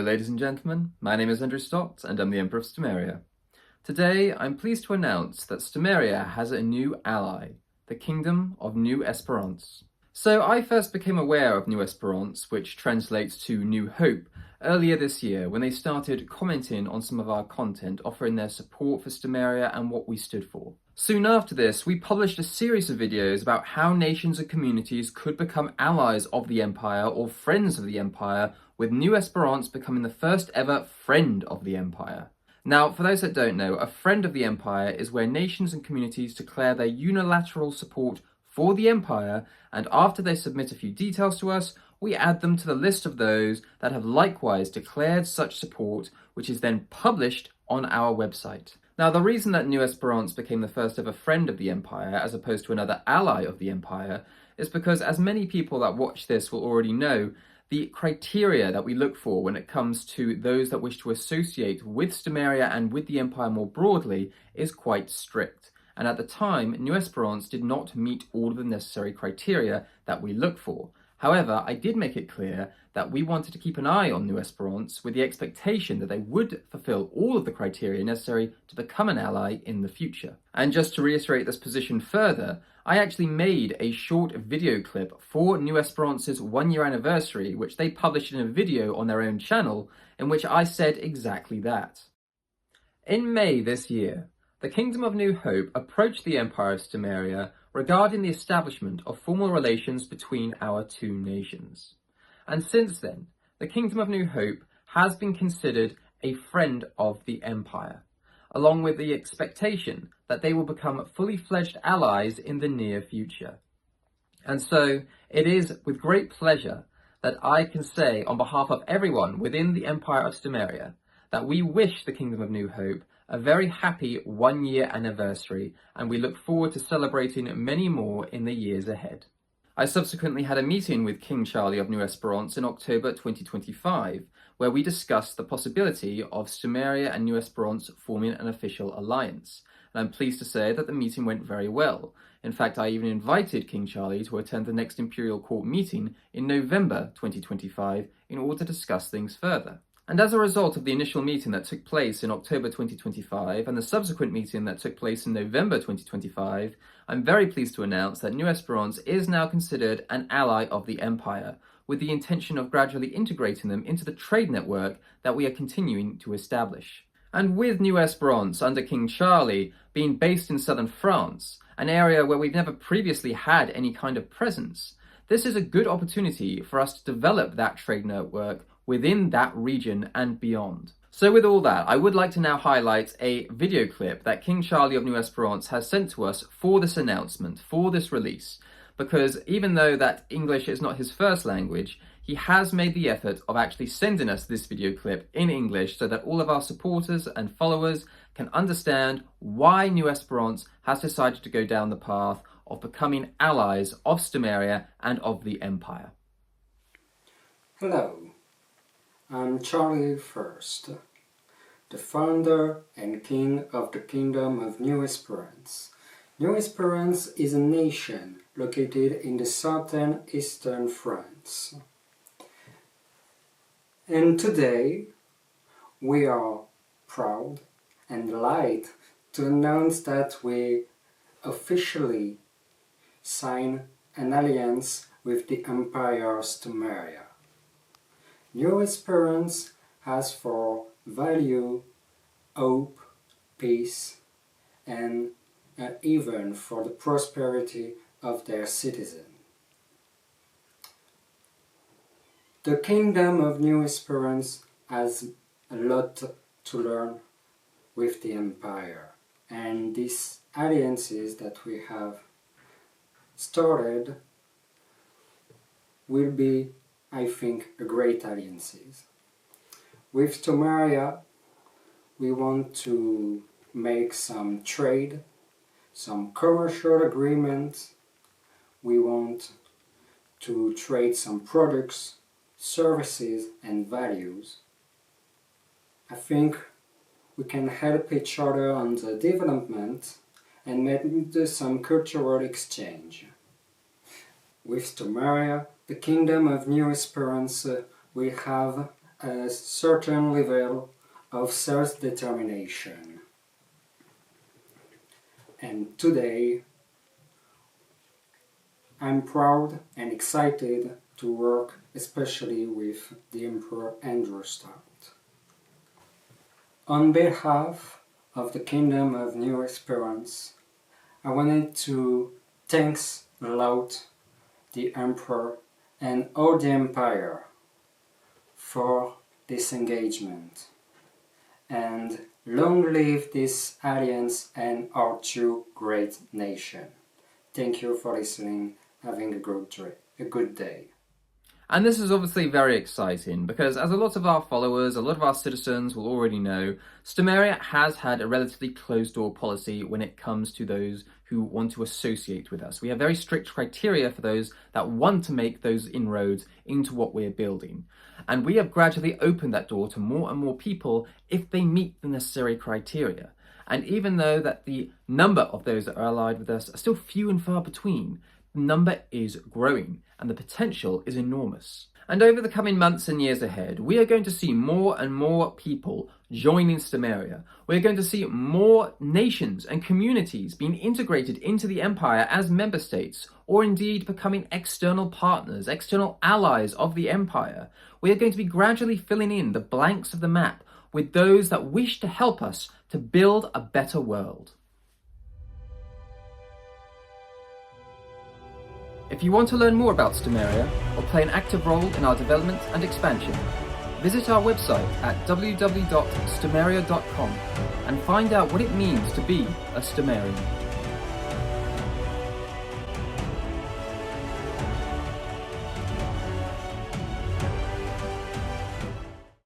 ladies and gentlemen, my name is Andrew Stott and I'm the Emperor of Stomaria. Today I'm pleased to announce that Stomaria has a new ally, the Kingdom of New Esperance. So I first became aware of New Esperance, which translates to New Hope, earlier this year when they started commenting on some of our content, offering their support for Stomaria and what we stood for. Soon after this, we published a series of videos about how nations and communities could become allies of the Empire or friends of the Empire, with New Esperance becoming the first ever friend of the Empire. Now, for those that don't know, a friend of the Empire is where nations and communities declare their unilateral support for the Empire, and after they submit a few details to us, we add them to the list of those that have likewise declared such support, which is then published on our website. Now, the reason that New Esperance became the first ever friend of the Empire, as opposed to another ally of the Empire, is because, as many people that watch this will already know, the criteria that we look for when it comes to those that wish to associate with Stomaria and with the Empire more broadly is quite strict. And at the time, New Esperance did not meet all of the necessary criteria that we look for. However, I did make it clear that we wanted to keep an eye on New Esperance with the expectation that they would fulfill all of the criteria necessary to become an ally in the future. And just to reiterate this position further, I actually made a short video clip for New Esperance's 1-year anniversary, which they published in a video on their own channel, in which I said exactly that. In May this year, the Kingdom of New Hope approached the Empire of Stomaria regarding the establishment of formal relations between our two nations. And since then, the Kingdom of New Hope has been considered a friend of the Empire, along with the expectation that they will become fully fledged allies in the near future. And so, it is with great pleasure that I can say on behalf of everyone within the Empire of Stomaria that we wish the Kingdom of New Hope a very happy 1-year anniversary, and we look forward to celebrating many more in the years ahead. I subsequently had a meeting with King Charlie of New Esperance in October 2025, where we discussed the possibility of Stomaria and New Esperance forming an official alliance. And I'm pleased to say that the meeting went very well. In fact, I even invited King Charlie to attend the next Imperial Court meeting in November 2025 in order to discuss things further. And as a result of the initial meeting that took place in October 2025 and the subsequent meeting that took place in November 2025, I'm very pleased to announce that New Esperance is now considered an ally of the Empire, with the intention of gradually integrating them into the trade network that we are continuing to establish. And with New Esperance under King Charlie being based in southern France, an area where we've never previously had any kind of presence, this is a good opportunity for us to develop that trade network within that region and beyond. So with all that, I would like to now highlight a video clip that King Charlie of New Esperance has sent to us for this announcement, for this release, because even though that English is not his first language, he has made the effort of actually sending us this video clip in English so that all of our supporters and followers can understand why New Esperance has decided to go down the path of becoming allies of Stomaria and of the Empire. Hello. I'm Charlie I, the founder and king of the Kingdom of New Esperance. New Esperance is a nation located in the southern eastern France. And today we are proud and delighted to announce that we officially sign an alliance with the Empire of Stomaria. New Esperance has for value hope, peace, and even for the prosperity of their citizens. The Kingdom of New Esperance has a lot to learn with the Empire, and these alliances that we have started will be, I think, a great alliances. With Stomaria, we want to make some trade, some commercial agreements. We want to trade some products, services and values. I think we can help each other on the development and make some cultural exchange. With Stomaria, the Kingdom of New Esperance will have a certain level of self-determination. And today, I'm proud and excited to work especially with the Emperor Andrew Stout. On behalf of the Kingdom of New Esperance, I wanted to thank a lot the Emperor and all the Empire for this engagement. And long live this alliance and our two great nations. Thank you for listening. Having a good day. And this is obviously very exciting because, as a lot of our followers, a lot of our citizens will already know, Stomaria has had a relatively closed-door policy when it comes to those who want to associate with us. We have very strict criteria for those that want to make those inroads into what we're building. And we have gradually opened that door to more and more people if they meet the necessary criteria. And even though that the number of those that are allied with us are still few and far between, the number is growing and the potential is enormous. And over the coming months and years ahead, we are going to see more and more people joining Stomaria. We're going to see more nations and communities being integrated into the Empire as member states, or indeed becoming external partners, external allies of the Empire. We are going to be gradually filling in the blanks of the map with those that wish to help us to build a better world. If you want to learn more about Stomaria or play an active role in our development and expansion, visit our website at www.stomaria.com and find out what it means to be a Stomarian.